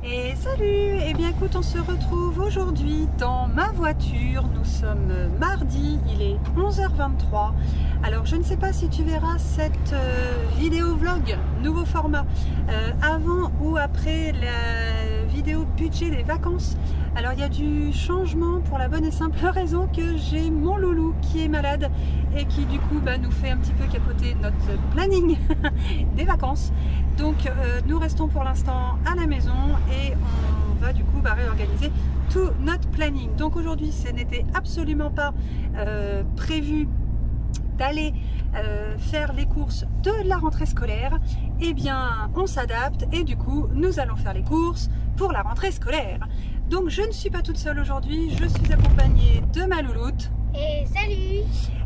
Et salut! Eh bien écoute, on se retrouve aujourd'hui dans ma voiture. Nous sommes mardi, il est 11h23. Alors je ne sais pas si tu verras cette vidéo vlog, nouveau format, avant ou après la vidéo budget des vacances. Alors il y a du changement pour la bonne et simple raison que j'ai mon loulou qui est malade et qui du coup nous fait un petit peu capoter notre planning des vacances. Donc nous restons pour l'instant à la maison et on va du coup réorganiser tout notre planning. Donc aujourd'hui ce n'était absolument pas prévu d'aller faire les courses de la rentrée scolaire. Eh bien on s'adapte et du coup nous allons faire les courses pour la rentrée scolaire. Donc je ne suis pas toute seule aujourd'hui, je suis accompagnée de ma louloute. Et salut!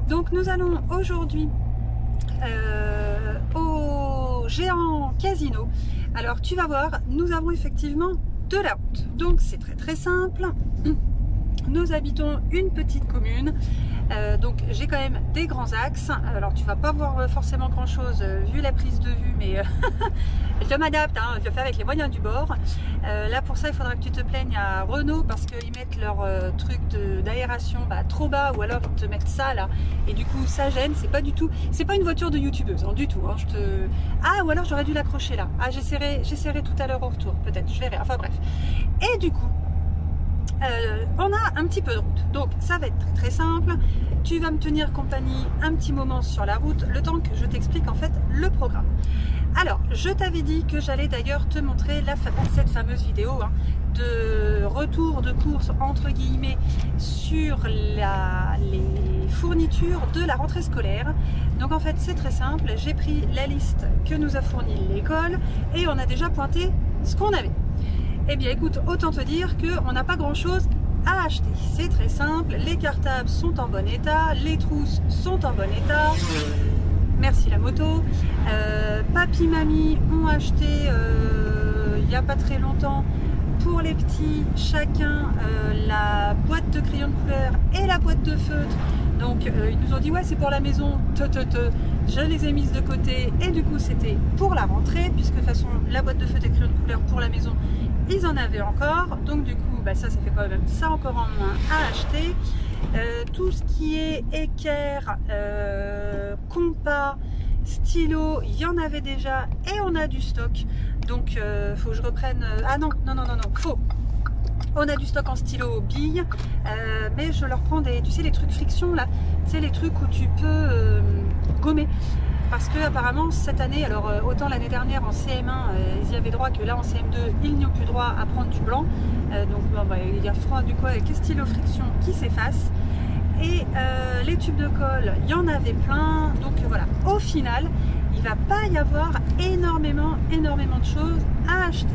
Donc nous allons aujourd'hui au Géant Casino. Alors tu vas voir, nous avons effectivement de la route. Donc c'est très simple. Nous habitons une petite commune. Donc j'ai quand même des grands axes. Alors tu vas pas voir forcément grand chose vu la prise de vue, mais je m'adapte, hein, je le fais avec les moyens du bord. Là pour ça il faudra que tu te plaignes à Renault parce qu'ils mettent leur truc d'aération trop bas, ou alors ils te mettent ça là et du coup ça gêne. C'est pas du tout, c'est pas une voiture de youtubeuse hein, du tout hein, ou alors j'aurais dû l'accrocher là. J'essaierai tout à l'heure au retour, peut-être, je verrai, enfin bref. Et du coup on a un petit peu de route, donc ça va être très simple. Tu vas me tenir compagnie un petit moment sur la route, le temps que je t'explique en fait le programme. Alors, je t'avais dit que j'allais d'ailleurs te montrer cette fameuse vidéo hein, de retour de course entre guillemets sur les fournitures de la rentrée scolaire. Donc en fait c'est très simple, j'ai pris la liste que nous a fournie l'école et on a déjà pointé ce qu'on avait. Eh bien écoute, autant te dire qu'on n'a pas grand chose à acheter. C'est très simple, les cartables sont en bon état, les trousses sont en bon état. Merci la moto. Papy, mamie ont acheté il n'y a pas très longtemps pour les petits chacun la boîte de crayons de couleur et la boîte de feutre. Donc ils nous ont dit ouais c'est pour la maison, je les ai mises de côté et du coup c'était pour la rentrée puisque de toute façon la boîte de feutre et crayons de couleur pour la maison ils en avaient encore, donc du coup ça fait quand même ça encore en moins à acheter. Tout ce qui est équerre, compas, stylo, il y en avait déjà et on a du stock. Donc faut que je reprenne. Ah non, faux. On a du stock en stylo billes, mais je leur prends tu sais les trucs friction là, tu sais les trucs où tu peux gommer. Parce que apparemment cette année, alors autant l'année dernière en CM1 ils y avaient droit que là en CM2 ils n'y ont plus droit à prendre du blanc. Donc il y a froid du coup avec les stylos friction qui s'effacent. Et les tubes de colle, il y en avait plein. Donc voilà, au final, il va pas y avoir énormément de choses à acheter.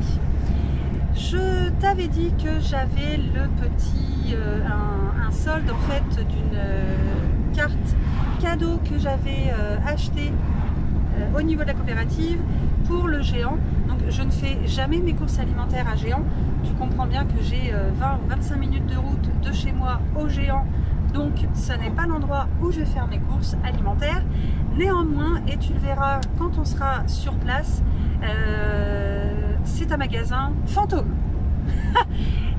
Je t'avais dit que j'avais le petit un solde en fait d'une carte cadeau que j'avais acheté au niveau de la coopérative pour le Géant. Donc je ne fais jamais mes courses alimentaires à Géant. Tu comprends bien que j'ai 20 ou 25 minutes de route de chez moi au Géant. Donc ce n'est pas l'endroit où je vais faire mes courses alimentaires. Néanmoins, et tu le verras quand on sera sur place, c'est un magasin fantôme.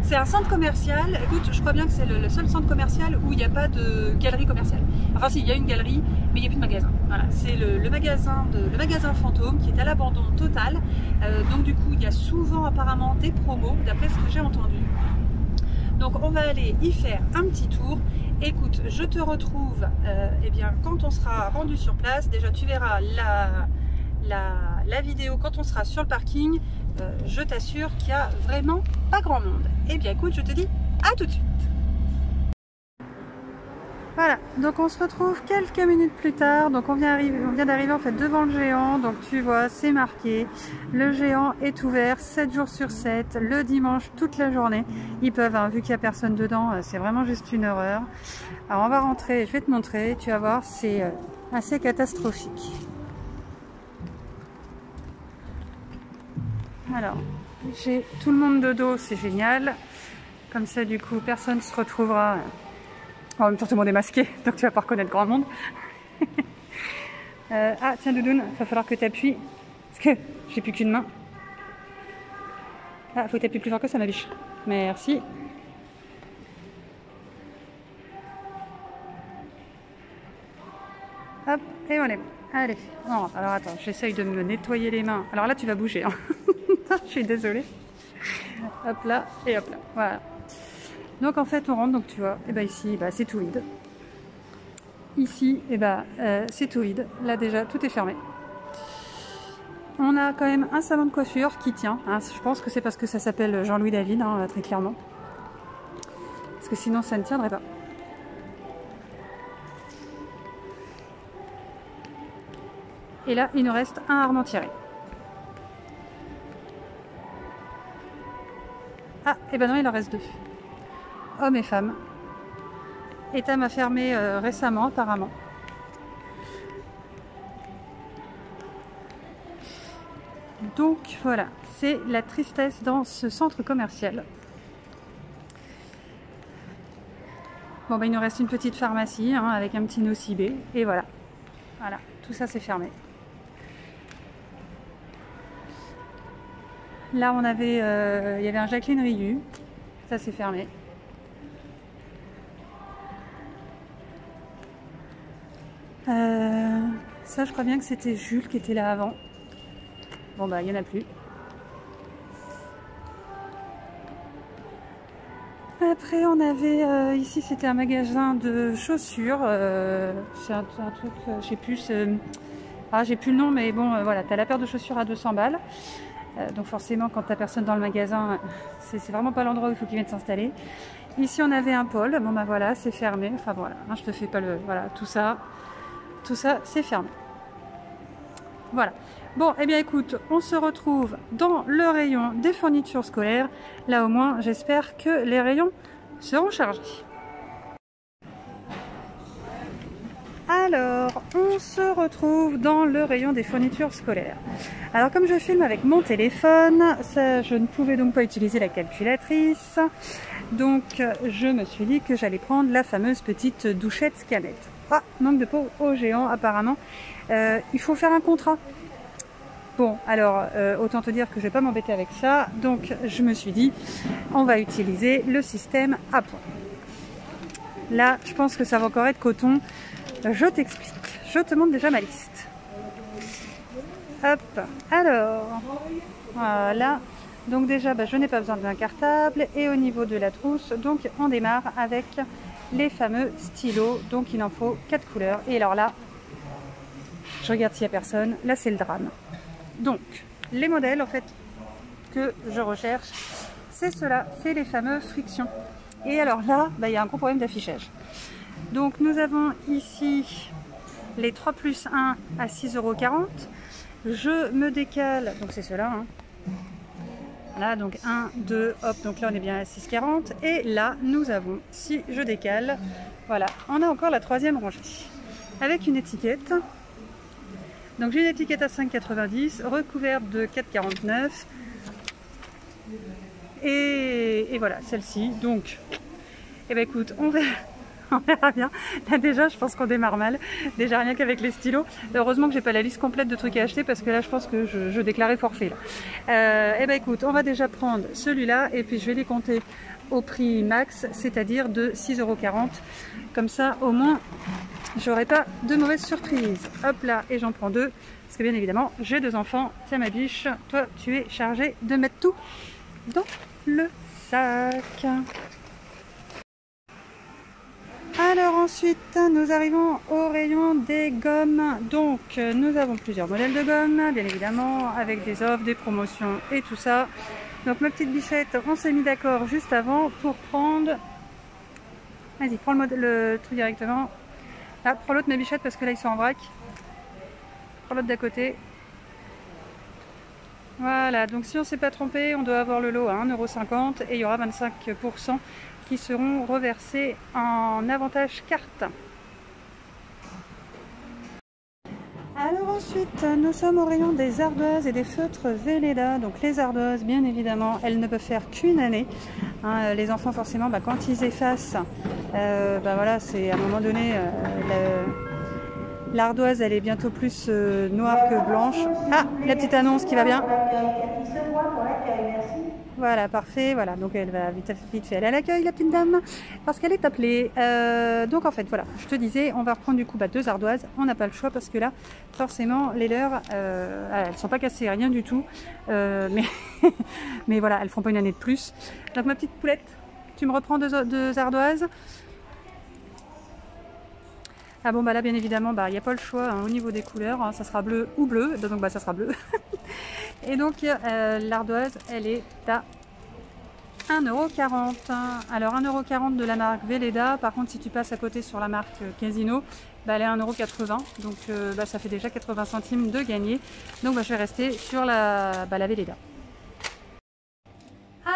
C'est un centre commercial. Écoute, je crois bien que c'est le seul centre commercial où il n'y a pas de galerie commerciale. Enfin si, il y a une galerie, mais il n'y a plus de magasin. Voilà, c'est le magasin fantôme qui est à l'abandon total. Donc du coup, il y a souvent apparemment des promos, d'après ce que j'ai entendu. Donc on va aller y faire un petit tour. Écoute, je te retrouve eh bien, quand on sera rendu sur place. Déjà tu verras la vidéo quand on sera sur le parking. Je t'assure qu'il n'y a vraiment pas grand monde. Eh bien écoute, je te dis à tout de suite. Voilà, donc on se retrouve quelques minutes plus tard. Donc on vient d'arriver en fait devant le Géant. Donc tu vois, c'est marqué. Le Géant est ouvert 7 jours sur 7, le dimanche toute la journée. Ils peuvent, hein, vu qu'il n'y a personne dedans, c'est vraiment juste une horreur. Alors on va rentrer, je vais te montrer, tu vas voir, c'est assez catastrophique. Alors, j'ai tout le monde de dos, c'est génial. Comme ça, du coup, personne ne se retrouvera. En même temps, tout le monde est masqué, donc tu vas pas reconnaître grand monde. Ah, tiens, Doudoune, il va falloir que tu appuies, parce que j'ai plus qu'une main. Ah, faut que tu appuies plus fort que ça, ma biche. Merci. Hop, et on est bon. Allez. Non, alors attends, j'essaye de me nettoyer les mains. Alors là, tu vas bouger. Hein. Je suis désolée. Hop là, et hop là. Voilà. Donc en fait, on rentre, donc tu vois, et ben ici, bah, c'est tout vide. Ici, et ben, c'est tout vide. Là déjà, tout est fermé. On a quand même un salon de coiffure qui tient. Hein. Je pense que c'est parce que ça s'appelle Jean-Louis David, hein, très clairement. Parce que sinon, ça ne tiendrait pas. Et là, il nous reste un Armentières. Ah, et ben non, il en reste 2. Hommes et femmes. Etam a fermé récemment, apparemment. Donc voilà, c'est la tristesse dans ce centre commercial. Bon, ben, il nous reste une petite pharmacie hein, avec un petit nocibé. Et voilà. Voilà, tout ça c'est fermé. Là, on avait, il y avait un Jacqueline Riu. Ça c'est fermé. Ça, je crois bien que c'était Jules qui était là avant. Bon, bah, il n'y en a plus. Après, on avait ici, c'était un magasin de chaussures. C'est un truc, je sais plus. Ah, j'ai plus le nom, mais bon, voilà, tu as la paire de chaussures à 200 balles. Donc, forcément, quand tu n'as personne dans le magasin, c'est vraiment pas l'endroit où il faut qu'ils viennent s'installer. Ici, on avait un pôle. Bon, bah voilà, c'est fermé. Enfin, voilà, hein, je te fais pas le. Voilà, tout ça, c'est fermé. Voilà. Bon, eh bien écoute, on se retrouve dans le rayon des fournitures scolaires. Là au moins, j'espère que les rayons seront chargés. Alors, on se retrouve dans le rayon des fournitures scolaires. Alors comme je filme avec mon téléphone, ça, je ne pouvais donc pas utiliser la calculatrice. Donc je me suis dit que j'allais prendre la fameuse petite douchette Scannet. Ah, manque de peau au géant apparemment. Il faut faire un contrat. Bon, alors, autant te dire que je ne vais pas m'embêter avec ça. Donc, je me suis dit, on va utiliser le système à points. Là, je pense que ça va encore être coton. Je t'explique. Je te montre déjà ma liste. Hop, alors, voilà. Donc déjà, bah, je n'ai pas besoin d'un cartable. Et au niveau de la trousse, donc, on démarre avec les fameux stylos. Donc, il en faut 4 couleurs. Et alors là, je regarde s'il n'y a personne. Là, c'est le drame. Donc, les modèles en fait que je recherche, c'est ceux-là, c'est les fameux frictions. Et alors là, bah, il y a un gros problème d'affichage. Donc nous avons ici les 3+1 à 6,40 €. Je me décale, donc c'est ceux-là. Hein. Là, donc 1, 2, hop, donc là on est bien à 6,40 €. Et là, nous avons, si je décale, voilà, on a encore la 3e rangée. Avec une étiquette. Donc j'ai une étiquette à 5,90 €, recouverte de 4,49 €. Et voilà, celle-ci. Donc, eh ben écoute, on verra bien. Là déjà, je pense qu'on démarre mal. Déjà rien qu'avec les stylos. Heureusement que j'ai pas la liste complète de trucs à acheter parce que là, je pense que je déclarais forfait. Eh ben écoute, on va déjà prendre celui-là et puis je vais les compter au prix max, c'est-à-dire de 6,40 €. Comme ça, au moins, j'aurai pas de mauvaises surprises. Hop là, et j'en prends 2. Parce que bien évidemment, j'ai 2 enfants. Tiens ma biche, toi, tu es chargée de mettre tout dans le sac. Alors ensuite, nous arrivons au rayon des gommes. Donc, nous avons plusieurs modèles de gommes, bien évidemment, avec des offres, des promotions et tout ça. Donc, ma petite bichette, on s'est mis d'accord juste avant pour prendre... Vas-y, prends le truc directement. Là, prends l'autre, ma bichette, parce que là, ils sont en vrac. Prends l'autre d'à côté. Voilà, donc si on ne s'est pas trompé, on doit avoir le lot à 1,50 € et il y aura 25% qui seront reversés en avantage carte. Alors ensuite, nous sommes au rayon des ardoises et des feutres Velleda. Donc les ardoises, bien évidemment, elles ne peuvent faire qu'une année. Hein, les enfants, forcément, bah, quand ils effacent, bah, voilà, c'est à un moment donné, l'ardoise, elle est bientôt plus noire que blanche. Ah, la petite annonce qui va bien. Voilà, parfait. Voilà, donc elle va vite fait aller à l'accueil, la petite dame, parce qu'elle est appelée. Donc en fait, voilà, je te disais, on va reprendre du coup 2 ardoises. On n'a pas le choix parce que là, forcément, les leurs, elles sont pas cassées, rien du tout. Mais, mais voilà, elles font pas une année de plus. Donc ma petite poulette, tu me reprends 2 ardoises. Ah bon, bah là, bien évidemment, il n'y a pas le choix hein, au niveau des couleurs. Hein, ça sera bleu ou bleu, donc ça sera bleu. Et donc l'ardoise, elle est à 1,40 €. Alors 1,40 € de la marque Velleda. Par contre, si tu passes à côté sur la marque Casino, elle est à 1,80 €. Donc ça fait déjà 80 centimes de gagner. Donc je vais rester sur la Velleda.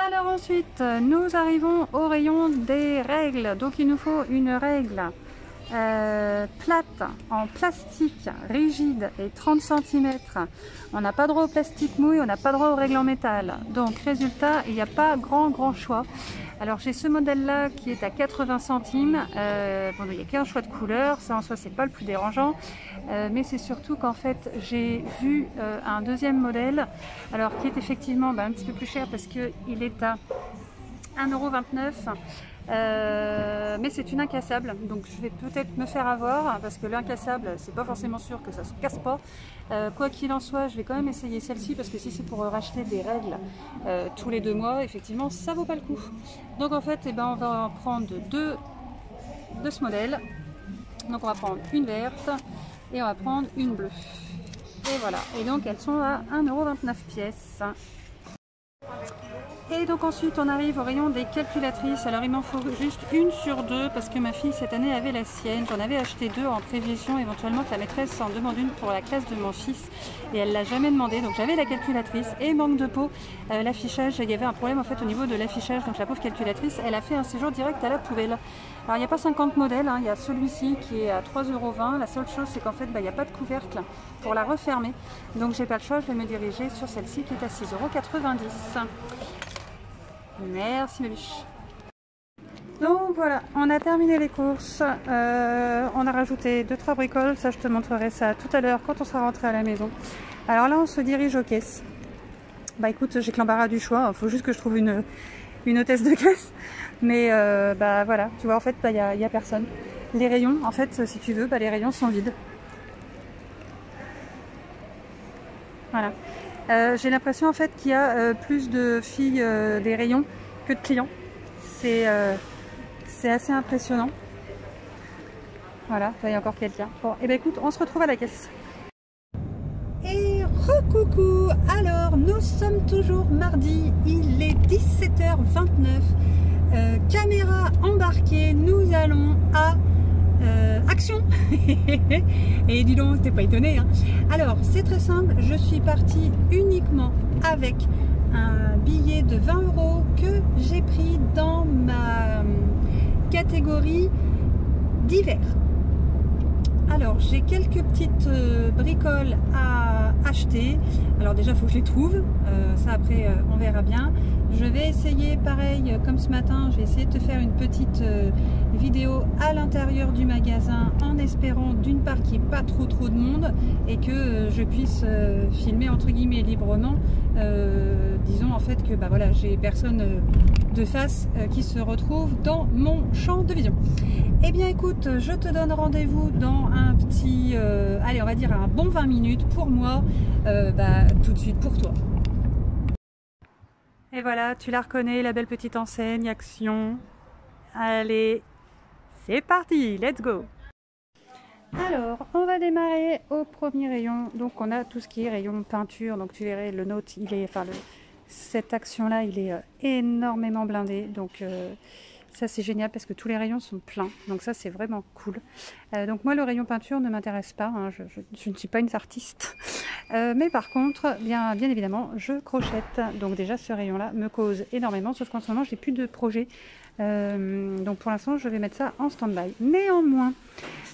Alors ensuite, nous arrivons au rayon des règles. Donc il nous faut une règle plate en plastique rigide et 30 cm. On n'a pas droit au plastique mouille, on n'a pas droit aux règles en métal. Donc résultat, il n'y a pas grand choix. Alors j'ai ce modèle là qui est à 80 centimes. Bon, il n'y a qu'un choix de couleur, ça en soi c'est pas le plus dérangeant. Mais c'est surtout qu'en fait j'ai vu un deuxième modèle, alors qui est effectivement un petit peu plus cher parce qu'il est à 1,29 €. Mais c'est une incassable, donc je vais peut-être me faire avoir parce que l'incassable c'est pas forcément sûr que ça se casse pas. Quoi qu'il en soit, je vais quand même essayer celle-ci parce que si c'est pour racheter des règles tous les 2 mois, effectivement ça vaut pas le coup. Donc en fait on va en prendre 2 de ce modèle. Donc on va prendre une verte et on va prendre une bleue, et voilà, et donc elles sont à 1,29 € pièce. Et donc ensuite on arrive au rayon des calculatrices. Alors il m'en faut juste une sur 2 parce que ma fille cette année avait la sienne. J'en avais acheté 2 en prévision éventuellement que la maîtresse en demande une pour la classe de mon fils et elle l'a jamais demandé. Donc j'avais la calculatrice et manque de peau, l'affichage, il y avait un problème en fait au niveau de l'affichage. Donc la pauvre calculatrice, elle a fait un séjour direct à la poubelle. Alors il n'y a pas 50 modèles, hein. Il y a celui-ci qui est à 3,20 €. La seule chose c'est qu'en fait il n'y a pas de couvercle pour la refermer. Donc j'ai pas le choix, je vais me diriger sur celle-ci qui est à 6,90 €. Merci ma biche. Donc voilà, on a terminé les courses. On a rajouté 2-3 bricoles. Ça, je te montrerai ça tout à l'heure quand on sera rentré à la maison. Alors là, on se dirige aux caisses. Bah écoute, j'ai que l'embarras du choix. Il faut juste que je trouve une hôtesse de caisse. Mais voilà, tu vois, en fait, y a personne. Les rayons, en fait, si tu veux, les rayons sont vides. Voilà. J'ai l'impression en fait qu'il y a plus de filles des rayons que de clients. C'est assez impressionnant. Voilà, il y a encore quelqu'un. Bon, et écoute, on se retrouve à la caisse. Et recoucou. Alors, nous sommes toujours mardi, il est 17h29. Caméra embarquée, nous allons à action. Et dis donc, t'es pas étonné hein. Alors c'est très simple, je suis partie uniquement avec un billet de 20 € que j'ai pris dans ma catégorie d'hiver. Alors j'ai quelques petites bricoles à acheter. Alors déjà il faut que je les trouve, ça après on verra bien. Je vais essayer pareil comme ce matin, je vais essayer de te faire une petite vidéo à l'intérieur du magasin en espérant d'une part qu'il n'y ait pas trop de monde et que je puisse filmer entre guillemets librement. Disons en fait que voilà, j'ai personne de face qui se retrouve dans mon champ de vision. Eh bien écoute, je te donne rendez-vous dans un petit, allez on va dire un bon 20 minutes pour moi, tout de suite pour toi. Et voilà, tu la reconnais, la belle petite enseigne Action. Allez, c'est parti, let's go. Alors, on va démarrer au premier rayon. Donc on a tout ce qui est rayon peinture. Donc tu verrais, le note, il est, cette action-là, il est énormément blindé. Donc ça c'est génial parce que tous les rayons sont pleins. Donc ça c'est vraiment cool. Donc moi le rayon peinture ne m'intéresse pas. Hein, je ne suis pas une artiste. Mais par contre, bien évidemment, je crochette. Donc déjà ce rayon-là me cause énormément. Sauf qu'en ce moment, j'ai plus de projet. Donc pour l'instant, je vais mettre ça en stand-by. Néanmoins,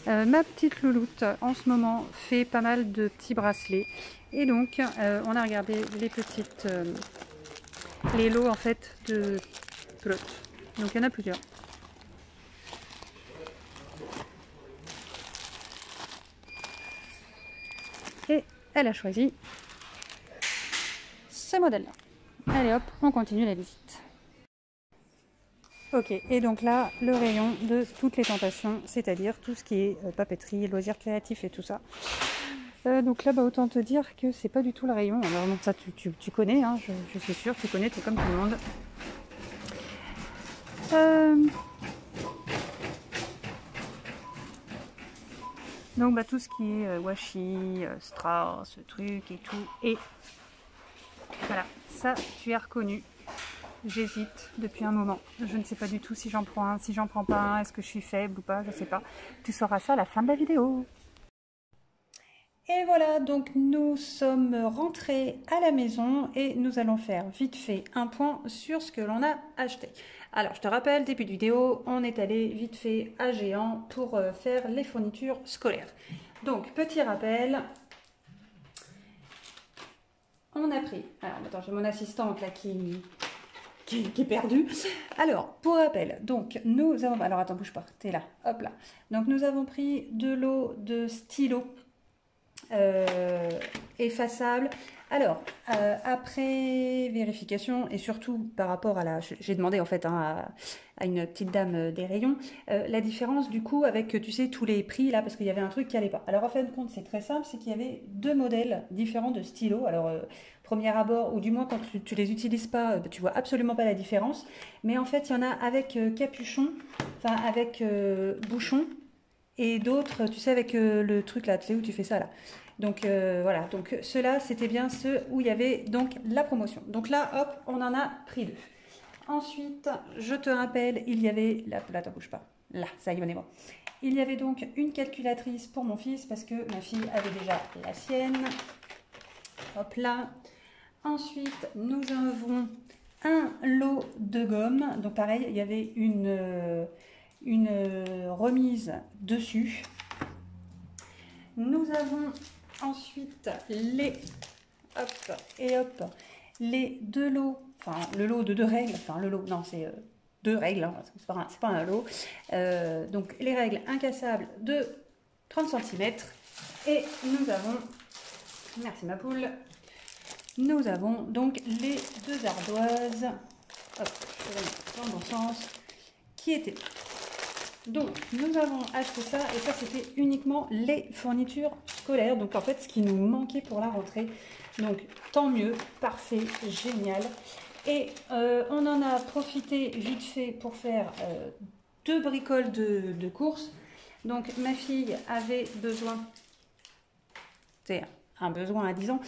ma petite louloute en ce moment fait pas mal de petits bracelets. Et donc, on a regardé les petites... les lots en fait de pelote. Donc il y en a plusieurs. Et elle a choisi ce modèle-là. Allez hop, on continue la visite. Ok, et donc là, le rayon de toutes les tentations, c'est-à-dire tout ce qui est papeterie, loisirs créatifs et tout ça. Donc là, bah, autant te dire que c'est pas du tout le rayon. Alors donc ça, tu connais, hein, je suis sûre, tu connais, tu es comme tout le monde. Donc bah, tout ce qui est washi, strass, ce truc et tout. Et voilà, ça, tu as reconnu. J'hésite depuis un moment. Je ne sais pas du tout si j'en prends un, si j'en prends pas un, est-ce que je suis faible ou pas, je sais pas. Tu sauras ça à la fin de la vidéo. Et voilà, donc nous sommes rentrés à la maison et nous allons faire vite fait un point sur ce que l'on a acheté. Alors, je te rappelle, début de vidéo, on est allé vite fait à Géant pour faire les fournitures scolaires. Donc, petit rappel, on a pris... Alors, attends, j'ai mon assistante là qui est perdue. Alors, pour rappel, donc nous avons... Alors, attends, bouge pas, t'es là, hop là. Donc, nous avons pris de l'eau de stylo effaçable. Alors, après vérification et surtout par rapport à la... J'ai demandé en fait hein, à une petite dame des rayons la différence du coup avec, tu sais, tous les prix là parce qu'il y avait un truc qui allait pas. Alors en fin de compte, c'est très simple, c'est qu'il y avait deux modèles différents de stylos. Alors, premier abord, ou du moins quand tu les utilises pas, tu vois absolument pas la différence. Mais en fait, il y en a avec capuchon, enfin avec bouchon, et d'autres, tu sais, avec le truc là, tu sais où tu fais ça là. Donc voilà, donc ceux-là, c'était bien ceux où il y avait donc la promotion. Donc là, hop, on en a pris deux. Ensuite, je te rappelle, il y avait, là, t'en bouge pas, là, ça y est, on est bon. Il y avait donc une calculatrice pour mon fils parce que ma fille avait déjà la sienne. Hop là. Ensuite, nous avons un lot de gomme. Donc pareil, il y avait une remise dessus. Nous avons ensuite les les deux lots, enfin le lot de deux règles, enfin le lot, non c'est deux règles, hein, c'est pas un lot. Donc les règles incassables de 30 cm et nous avons, merci ma poule, nous avons donc les deux ardoises, hop, je vais mettre dans le bon sens, qui étaient. Donc, nous avons acheté ça, et ça, c'était uniquement les fournitures scolaires. Donc, en fait, ce qui nous manquait pour la rentrée. Donc, tant mieux, parfait, génial. Et on en a profité vite fait pour faire deux bricoles de course. Donc, ma fille avait besoin, c'est un besoin à 10 ans,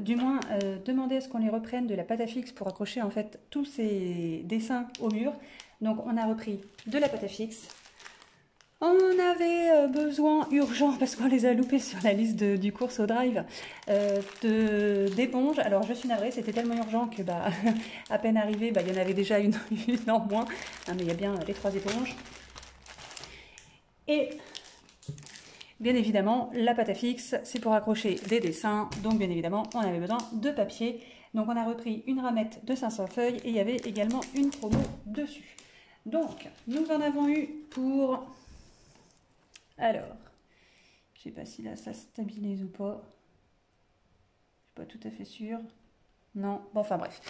du moins demander à ce qu'on les reprenne de la pâte à fixe pour accrocher en fait tous ces dessins au mur. Donc on a repris de la pâte à fixe. On avait besoin urgent, parce qu'on les a loupés sur la liste du course au drive, d'éponges. Alors je suis navrée, c'était tellement urgent que bah, à peine arrivé, bah, il y en avait déjà une en moins. Ah, mais il y a bien les 3 éponges. Et bien évidemment, la pâte à fixe, c'est pour accrocher des dessins. Donc bien évidemment, on avait besoin de papier. Donc on a repris une ramette de 500 feuilles et il y avait également une promo dessus. Donc, nous en avons eu pour... Alors, je ne sais pas si là, ça stabilise ou pas. Je ne suis pas tout à fait sûre. Non, bon, enfin bref.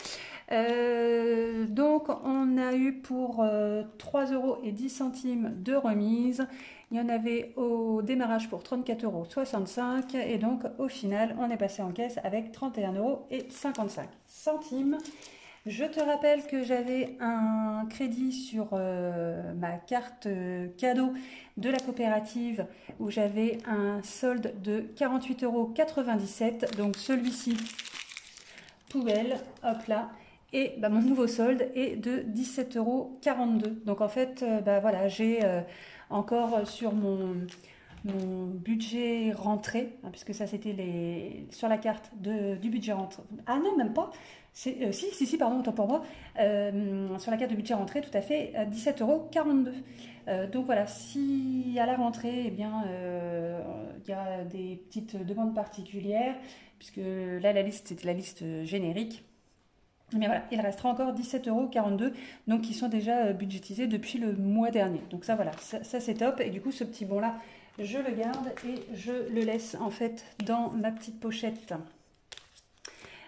Donc, on a eu pour 3,10 € de remise. Il y en avait au démarrage pour 34,65 € et donc au final, on est passé en caisse avec 31,55 €. Je te rappelle que j'avais un crédit sur ma carte cadeau de la coopérative où j'avais un solde de 48,97 €. Donc celui-ci, poubelle, hop là. Et bah, mon nouveau solde est de 17,42 €. Donc en fait, bah, voilà, j'ai encore sur mon budget rentrée, hein, puisque ça c'était sur la carte du budget rentrée. Ah non, même pas. Si, pardon, autant pour moi. Sur la carte de budget rentrée, tout à fait, 17,42 €. Donc voilà, si à la rentrée, eh bien, il y a des petites demandes particulières, puisque là, la liste, c'était la liste générique. Mais voilà, il restera encore 17,42 €, donc qui sont déjà budgétisés depuis le mois dernier. Donc ça, voilà, ça c'est top. Et du coup, ce petit bon-là, je le garde et je le laisse en fait dans ma petite pochette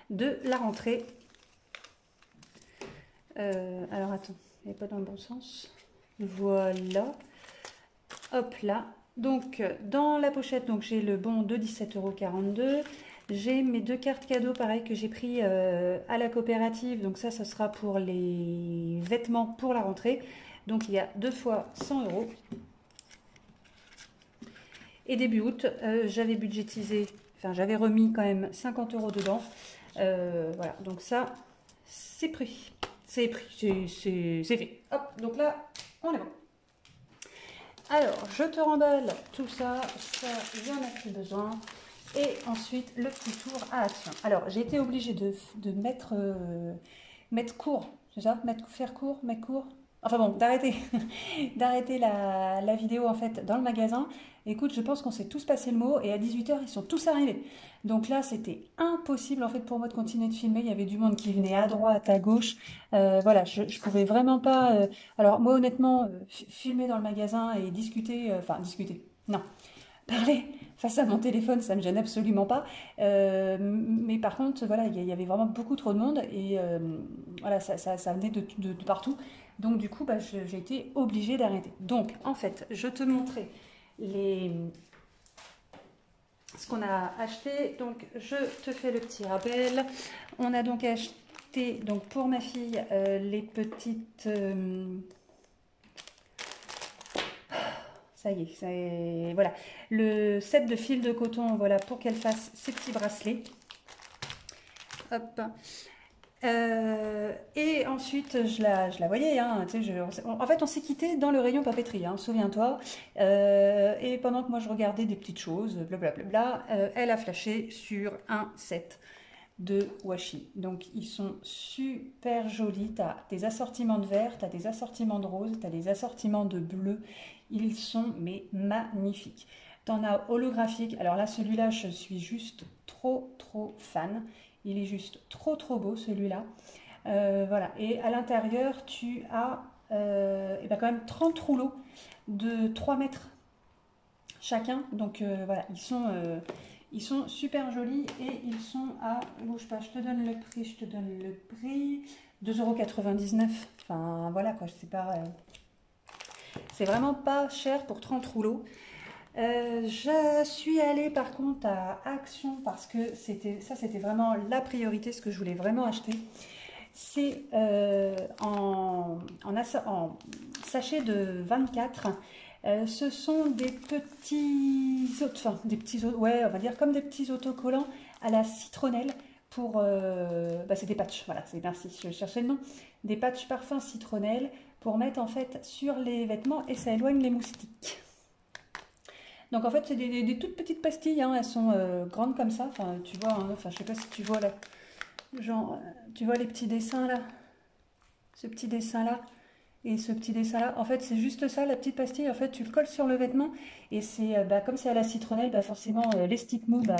de la rentrée. alors attends, elle n'est pas dans le bon sens. Voilà. Hop là. Donc dans la pochette, donc j'ai le bon de 17,42 €. J'ai mes 2 cartes cadeaux, pareil, que j'ai pris à la coopérative. Donc ça, ce sera pour les vêtements pour la rentrée. Donc il y a 2 fois 100 €. Et début août, j'avais budgétisé, enfin j'avais remis quand même 50 € dedans. Voilà, donc ça, c'est pris. C'est pris, c'est fait. Hop, donc là, on est bon. Alors, je te remballe tout ça, j'en ai plus besoin. Et ensuite, le petit tour à action. Alors, j'ai été obligée de mettre court, c'est ça, faire court, mettre court. Enfin bon, d'arrêter d'arrêter la vidéo en fait dans le magasin. Écoute, je pense qu'on s'est tous passé le mot et à 18 h, ils sont tous arrivés. Donc là, c'était impossible en fait pour moi de continuer de filmer. Il y avait du monde qui venait à droite, à gauche. Voilà, je pouvais vraiment pas... Alors moi, honnêtement, filmer dans le magasin et discuter... Enfin, discuter, non. Parler face à mon téléphone, ça me gêne absolument pas. Mais par contre, voilà, il y avait vraiment beaucoup trop de monde et voilà, ça venait de partout. Donc du coup, bah, j'ai été obligée d'arrêter. Donc en fait, je te montrais ce qu'on a acheté. Donc je te fais le petit rappel. On a donc acheté donc pour ma fille les petites... Ça y est, voilà, le set de fil de coton, voilà, pour qu'elle fasse ses petits bracelets. Hop. Et ensuite, je la voyais, hein, tu sais, en fait, on s'est quitté dans le rayon papeterie, hein, souviens-toi. Et pendant que moi, je regardais des petites choses, blablabla, elle a flashé sur un set de washi. Donc, ils sont super jolis. Tu as des assortiments de vert, tu as des assortiments de rose, tu as des assortiments de bleu. Ils sont mais magnifiques. Tu en as holographique. Alors là, celui-là, je suis juste trop fan. Il est juste trop beau, celui-là. Voilà. Et à l'intérieur, tu as et ben quand même 30 rouleaux de 3 mètres chacun. Donc voilà, ils sont super jolis et ils sont à, bouge pas, je te donne le prix, 2,99 €. Enfin voilà quoi, je sais pas, c'est vraiment pas cher pour 30 rouleaux. Je suis allée par contre à Action parce que c'était vraiment la priorité, ce que je voulais vraiment acheter. C'est en sachet de 24. Ce sont des petits ouais, on va dire comme des petits autocollants à la citronnelle pour, bah c'est des patchs, voilà, c'est merci, je cherchais le nom, des patchs parfum citronnelle pour mettre en fait sur les vêtements et ça éloigne les moustiques. Donc en fait c'est des toutes petites pastilles, hein, elles sont grandes comme ça, enfin tu vois, hein, enfin je sais pas si tu vois là, genre tu vois les petits dessins là, ce petit dessin là. Et ce petit dessin là, en fait c'est juste ça, la petite pastille, en fait tu le colles sur le vêtement et c'est bah, comme c'est à la citronnelle, bah, forcément les sticks mous, bah,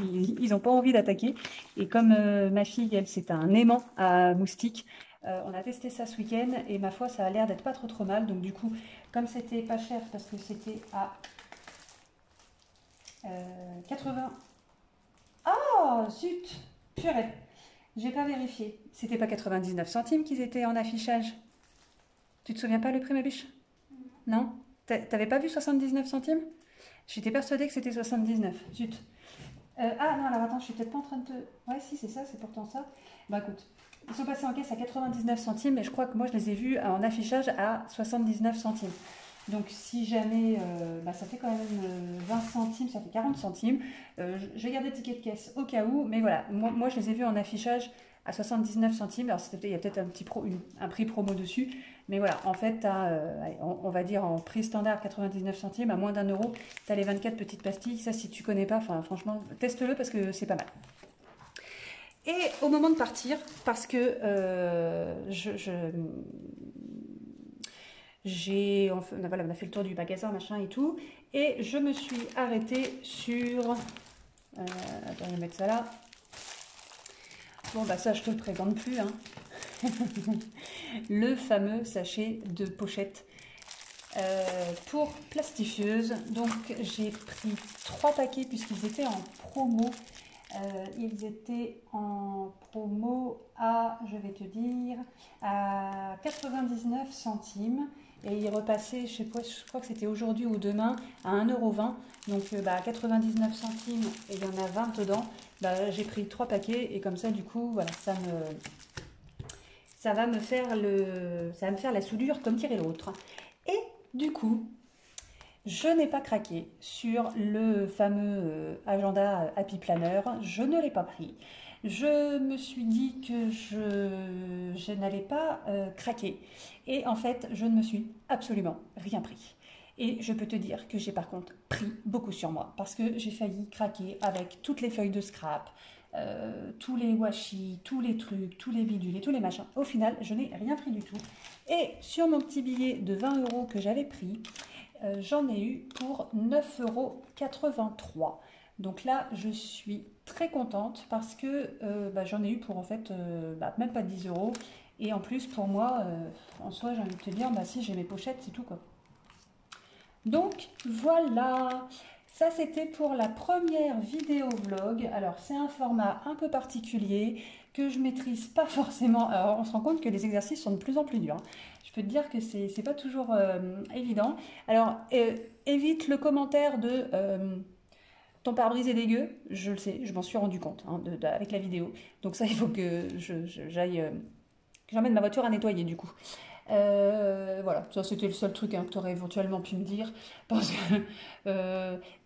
ils n'ont pas envie d'attaquer. Et comme ma fille, elle, c'est un aimant à moustiques, on a testé ça ce week-end et ma foi ça a l'air d'être pas trop mal. Donc du coup, comme c'était pas cher parce que c'était à 80... Oh zut, purée, j'ai pas vérifié, c'était pas 99 centimes qu'ils étaient en affichage. Tu te souviens pas le prix, ma biche? Non? T'avais pas vu 79 centimes? J'étais persuadée que c'était 79. Zut. Ah non, alors attends, je suis peut-être pas en train de te... Ouais, si, c'est ça, c'est pourtant ça. Bah écoute, ils sont passés en caisse à 99 centimes, mais je crois que moi je les ai vus en affichage à 79 centimes. Donc si jamais, bah, ça fait quand même 20 centimes, ça fait 40 centimes. J'ai gardé le ticket de caisse au cas où, mais voilà, moi je les ai vus en affichage à 79 centimes. Alors il y a peut-être un prix promo dessus. Mais voilà, en fait, tu as, on va dire en prix standard 99 centimes, à moins d'1 €, tu as les 24 petites pastilles. Ça, si tu connais pas, franchement, teste-le parce que c'est pas mal. Et au moment de partir, parce que voilà, on a fait le tour du magasin, machin et tout, et je me suis arrêtée sur... attends, je vais mettre ça là. Bon, bah ça, je te le présente plus, hein. Le fameux sachet de pochette pour plastifieuse. Donc j'ai pris 3 paquets puisqu'ils étaient en promo. Ils étaient en promo à, je vais te dire, à 99 centimes. Et ils repassaient, je sais pas, je crois que c'était aujourd'hui ou demain, à 1,20 €. Donc 99 centimes et il y en a 20 dedans. J'ai pris 3 paquets et comme ça, du coup, voilà, ça va me faire la soudure comme dirait l'autre. Et du coup, je n'ai pas craqué sur le fameux agenda Happy Planner, je ne l'ai pas pris. Je me suis dit que je n'allais pas craquer. Et en fait, je ne me suis absolument rien pris. Et je peux te dire que j'ai par contre pris beaucoup sur moi parce que j'ai failli craquer avec toutes les feuilles de scrap, tous les washi, tous les trucs, tous les bidules et tous les machins. Au final, je n'ai rien pris du tout. Et sur mon petit billet de 20 € que j'avais pris, j'en ai eu pour 9,83 €. Donc là, je suis très contente parce que j'en ai eu pour en fait même pas 10 €. Et en plus, pour moi, en soi, j'ai envie de te dire, si j'ai mes pochettes, c'est tout quoi. Donc voilà, ça c'était pour la première vidéo vlog. Alors c'est un format un peu particulier que je maîtrise pas forcément. Alors on se rend compte que les exercices sont de plus en plus durs. Je peux te dire que c'est pas toujours évident. Alors évite le commentaire de ton pare-brise est dégueu. Je le sais, je m'en suis rendu compte avec la vidéo. Donc ça il faut que j'aille, que j'emmène ma voiture à nettoyer du coup. Voilà, ça c'était le seul truc que tu aurais éventuellement pu me dire parce que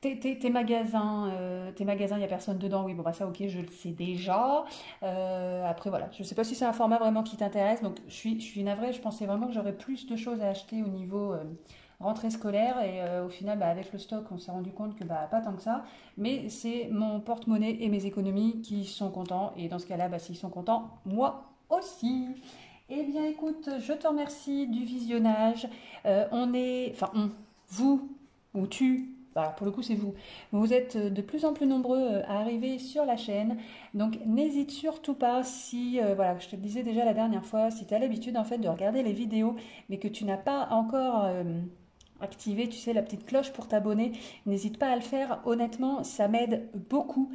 tes magasins, il n'y a personne dedans. Oui, bon, ça ok, je le sais déjà. Après, voilà, je sais pas si c'est un format vraiment qui t'intéresse, donc je suis navrée. Je pensais vraiment que j'aurais plus de choses à acheter au niveau rentrée scolaire et au final, avec le stock, on s'est rendu compte que pas tant que ça. Mais c'est mon porte-monnaie et mes économies qui sont contents, et dans ce cas-là, s'ils sont contents, moi aussi. Eh bien écoute, je te remercie du visionnage. Vous ou tu, pour le coup c'est vous. Vous êtes de plus en plus nombreux à arriver sur la chaîne. Donc n'hésite surtout pas si, je te le disais déjà la dernière fois, si tu as l'habitude en fait de regarder les vidéos mais que tu n'as pas encore activer, tu sais, la petite cloche pour t'abonner. N'hésite pas à le faire. Honnêtement, ça m'aide beaucoup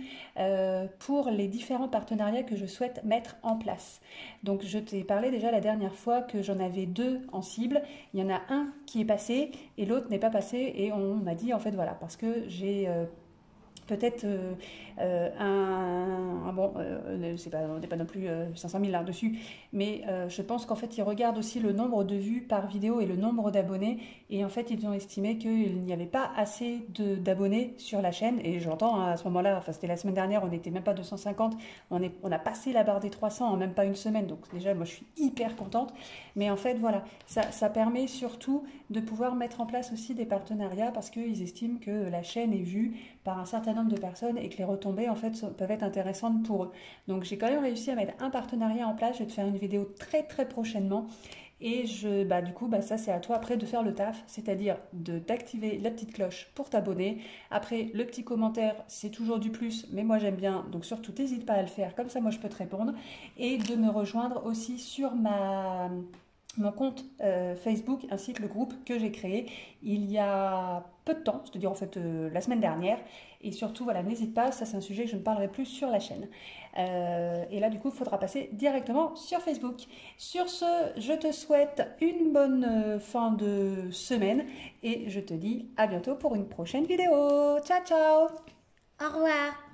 pour les différents partenariats que je souhaite mettre en place. Donc, je t'ai parlé déjà la dernière fois que j'en avais 2 en cible. Il y en a un qui est passé et l'autre n'est pas passé. Et on m'a dit, en fait, voilà, parce que j'ai... peut-être on n'est pas non plus 500 000 là-dessus, mais je pense qu'en fait, ils regardent aussi le nombre de vues par vidéo et le nombre d'abonnés, et en fait, ils ont estimé qu'il n'y avait pas assez d'abonnés sur la chaîne, et j'entends à ce moment-là, c'était la semaine dernière, on n'était même pas 250, on a passé la barre des 300 en même pas une semaine, donc déjà, moi, je suis hyper contente, mais en fait, voilà, ça permet surtout de pouvoir mettre en place aussi des partenariats, parce qu'ils estiment que la chaîne est vue par un certain nombre de personnes et que les retombées en fait peuvent être intéressantes pour eux. Donc j'ai quand même réussi à mettre un partenariat en place. Je vais te faire une vidéo très très prochainement et du coup ça c'est à toi après de faire le taf, c'est-à-dire d'activer la petite cloche pour t'abonner. Après le petit commentaire c'est toujours du plus, mais moi j'aime bien, donc surtout n'hésite pas à le faire, comme ça moi je peux te répondre, et de me rejoindre aussi sur mon compte Facebook ainsi que le groupe que j'ai créé il y a peu de temps, c'est-à-dire en fait la semaine dernière. Et surtout, voilà, n'hésite pas, ça c'est un sujet que je ne parlerai plus sur la chaîne. Et là, du coup, il faudra passer directement sur Facebook. Sur ce, je te souhaite une bonne fin de semaine et je te dis à bientôt pour une prochaine vidéo. Ciao, ciao! Au revoir!